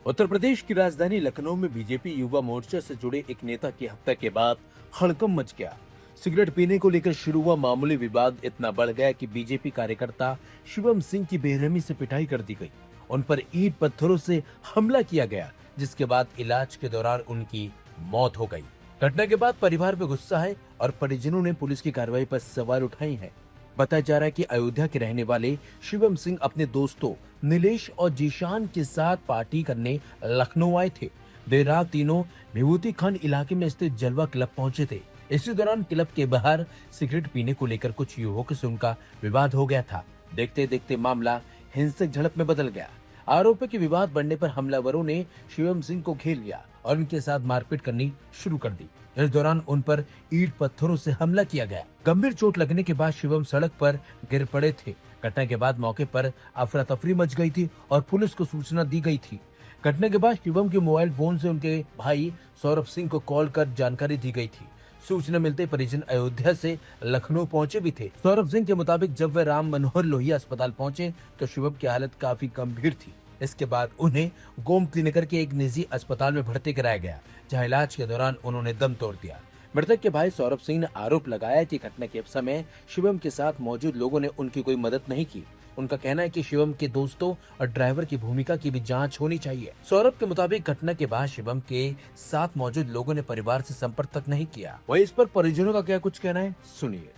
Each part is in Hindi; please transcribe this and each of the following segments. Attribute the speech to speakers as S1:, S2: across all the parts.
S1: उत्तर प्रदेश की राजधानी लखनऊ में बीजेपी युवा मोर्चा से जुड़े एक नेता की हत्या के बाद हड़कंप मच गया। सिगरेट पीने को लेकर शुरू हुआ मामूली विवाद इतना बढ़ गया कि बीजेपी कार्यकर्ता शिवम सिंह की बेरहमी से पिटाई कर दी गई। उन पर ईंट पत्थरों से हमला किया गया, जिसके बाद इलाज के दौरान उनकी मौत हो गई। घटना के बाद परिवार में गुस्सा है और परिजनों ने पुलिस की कार्रवाई पर सवाल उठाए हैं। बताया जा रहा है कि अयोध्या के रहने वाले शिवम सिंह अपने दोस्तों नीलेश और जीशान के साथ पार्टी करने लखनऊ आए थे। देर रात तीनों विभूति खंड इलाके में स्थित जलवा क्लब पहुंचे थे। इसी दौरान क्लब के बाहर सिगरेट पीने को लेकर कुछ युवकों से उनका विवाद हो गया था। देखते देखते मामला हिंसक झड़प में बदल गया। आरोप के विवाद बढ़ने पर हमलावरों ने शिवम सिंह को घेर लिया और उनके साथ मारपीट करनी शुरू कर दी। इस दौरान उन पर ईंट पत्थरों से हमला किया गया। गंभीर चोट लगने के बाद शिवम सड़क पर गिर पड़े थे। घटना के बाद मौके पर अफरा तफरी मच गई थी और पुलिस को सूचना दी गई थी। घटना के बाद शिवम के मोबाइल फोन से उनके भाई सौरभ सिंह को कॉल कर जानकारी दी गई थी। सूचना मिलते परिजन अयोध्या से लखनऊ पहुंचे भी थे। सौरभ सिंह के मुताबिक जब वे राम मनोहर लोहिया अस्पताल पहुंचे तो शिवम की हालत काफी गंभीर थी। इसके बाद उन्हें गोमतीनगर के एक निजी अस्पताल में भर्ती कराया गया, जहां इलाज के दौरान उन्होंने दम तोड़ दिया। मृतक के भाई सौरभ सिंह ने आरोप लगाया कि घटना के समय शिवम के साथ मौजूद लोगों ने उनकी कोई मदद नहीं की। उनका कहना है कि शिवम के दोस्तों और ड्राइवर की भूमिका की भी जांच होनी चाहिए। सौरभ के मुताबिक घटना के बाद शिवम के साथ मौजूद लोगों ने परिवार से संपर्क तक नहीं किया। वही इस पर परिजनों का क्या कुछ कहना है, सुनिए।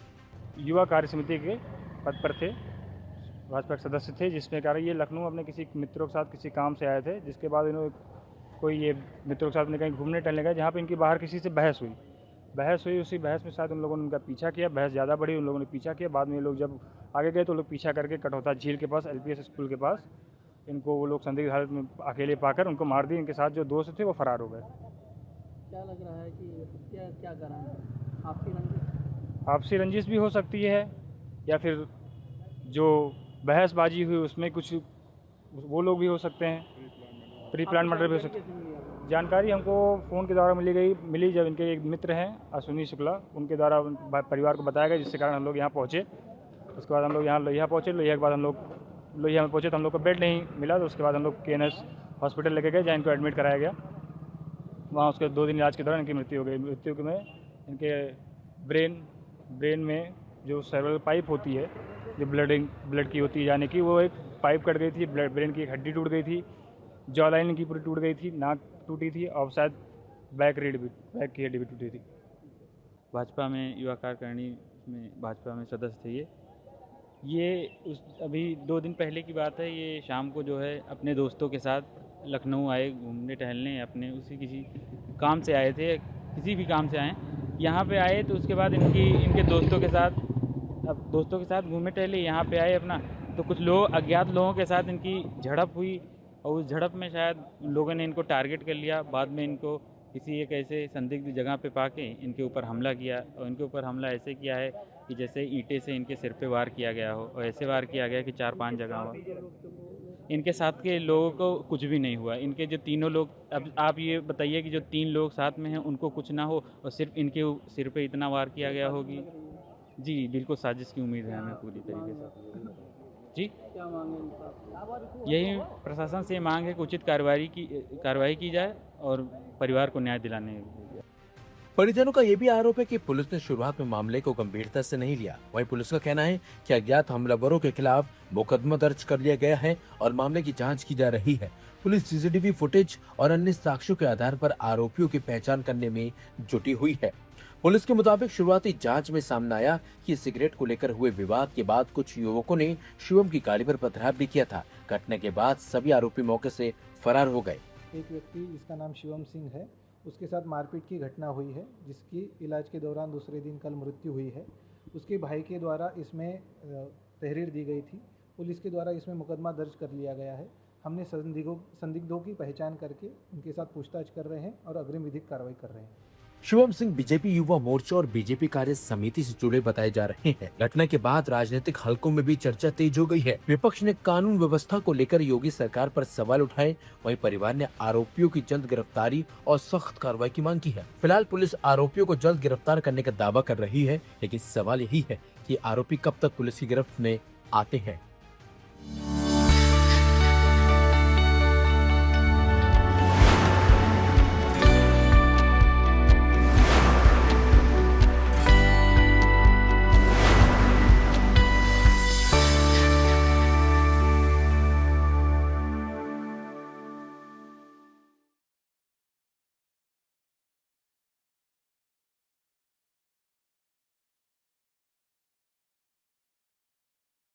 S2: युवा कार्य समिति के पद पर थे, भाजपा के सदस्य थे, जिसमें कारण ये लखनऊ अपने किसी मित्रों के साथ किसी काम से आए थे। जिसके बाद इन्होंने कोई ये मित्रों के साथ कहीं घूमने टहलने गए, जहाँ पे इनकी बाहर किसी से बहस हुई। उसी बहस में शायद उन लोगों ने उनका पीछा किया, बहस ज़्यादा बढ़ी, उन लोगों ने पीछा किया। बाद में ये लोग जब आगे गए तो लोग पीछा करके कटौता झील के पास LPS स्कूल के पास इनको वो लोग संदिग्ध हालत में अकेले पाकर उनको मार दिए। इनके साथ जो दोस्त थे वो फरार हो गए।
S3: क्या लग रहा है कि क्या कारण है?
S2: आपसी रंजिश भी हो सकती है, या फिर जो बहसबाजी हुई उसमें कुछ वो लोग भी हो सकते हैं। प्री प्लान मर्डर भी हो सकता है। जानकारी हमको फ़ोन के द्वारा मिली जब इनके एक मित्र हैं अश्विनी शुक्ला, उनके द्वारा परिवार को बताया गया, जिसके कारण हम लोग यहाँ पहुँचे। उसके बाद हम लोग यहाँ लोहिया पहुँचे। लोहिया के बाद हम लोग लोहिया में पहुँचे तो हम लोग को बेड नहीं मिला। तो उसके बाद हम लोग KNS हॉस्पिटल लेके गए, जहाँ इनको एडमिट कराया गया। वहाँ उसके 2 दिन इलाज के दौरान इनकी मृत्यु हो गई। मृत्यु में इनके ब्रेन में जो सेरेब्रल पाइप होती है, जो ब्लड की होती है, यानी कि वो एक पाइप कट गई थी, ब्रेन की एक हड्डी टूट गई थी, जॉ लाइन की पूरी टूट गई थी, नाक टूटी थी और शायद बैक की हड्डी भी टूटी थी।
S4: भाजपा में युवा कार्यकारिणी में भाजपा में सदस्य थे ये अभी 2 दिन पहले की बात है। ये शाम को जो है अपने दोस्तों के साथ लखनऊ आए घूमने टहलने, अपने किसी काम से आए थे, किसी भी काम से आए। यहाँ पे आए तो उसके बाद इनके दोस्तों के साथ घूमने टहले, यहाँ पे आए अपना, तो कुछ लोग अज्ञात लोगों के साथ इनकी झड़प हुई और उस झड़प में शायद लोगों ने इनको टारगेट कर लिया। बाद में इनको किसी एक ऐसे संदिग्ध जगह पे पाके इनके ऊपर हमला किया, और इनके ऊपर हमला ऐसे किया है कि जैसे ईंटे से इनके सिर पे वार किया गया हो, और ऐसे वार किया गया कि 4-5 जगह हो। इनके साथ के लोगों को कुछ भी नहीं हुआ। इनके जो तीनों लोग, अब आप ये बताइए कि जो 3 लोग साथ में हैं उनको कुछ ना हो और सिर्फ इनके सिर पे इतना वार किया गया होगी। जी बिल्कुल साजिश की उम्मीद है हमें पूरी तरीके से। जी
S3: क्या मांगे?
S4: यही प्रशासन से मांग है कि उचित कार्रवाई की जाए और परिवार को न्याय दिलाने की।
S1: परिजनों का यह भी आरोप है कि पुलिस ने शुरुआत में मामले को गंभीरता से नहीं लिया। वहीं पुलिस का कहना है कि अज्ञात हमलावरों के खिलाफ मुकदमा दर्ज कर लिया गया है और मामले की जांच की जा रही है। पुलिस CCTV फुटेज और अन्य साक्ष्यों के आधार पर आरोपियों की पहचान करने में जुटी हुई है। पुलिस के मुताबिक शुरुआती जांच में सामने आया कि सिगरेट को लेकर हुए विवाद के बाद कुछ युवकों ने शिवम की गाड़ी पर पथराव भी किया था। घटना के बाद सभी आरोपी मौके से फरार हो गए।
S5: एक व्यक्ति जिसका नाम शिवम सिंह है, उसके साथ मारपीट की घटना हुई है, जिसकी इलाज के दौरान दूसरे दिन कल मृत्यु हुई है। उसके भाई के द्वारा इसमें तहरीर दी गई थी। पुलिस के द्वारा इसमें मुकदमा दर्ज कर लिया गया है। हमने संदिग्धों की पहचान करके उनके साथ पूछताछ कर रहे हैं और अग्रिम विधिक कार्रवाई कर रहे हैं।
S1: शिवम सिंह बीजेपी युवा मोर्चा और बीजेपी कार्य समिति से जुड़े बताए जा रहे हैं। घटना के बाद राजनीतिक हलकों में भी चर्चा तेज हो गई है। विपक्ष ने कानून व्यवस्था को लेकर योगी सरकार पर सवाल उठाए, वहीं परिवार ने आरोपियों की जल्द गिरफ्तारी और सख्त कार्रवाई की मांग की है। फिलहाल पुलिस आरोपियों को जल्द गिरफ्तार करने का दावा कर रही है, लेकिन सवाल यही है कि आरोपी कब तक पुलिस की गिरफ्त में आते हैं।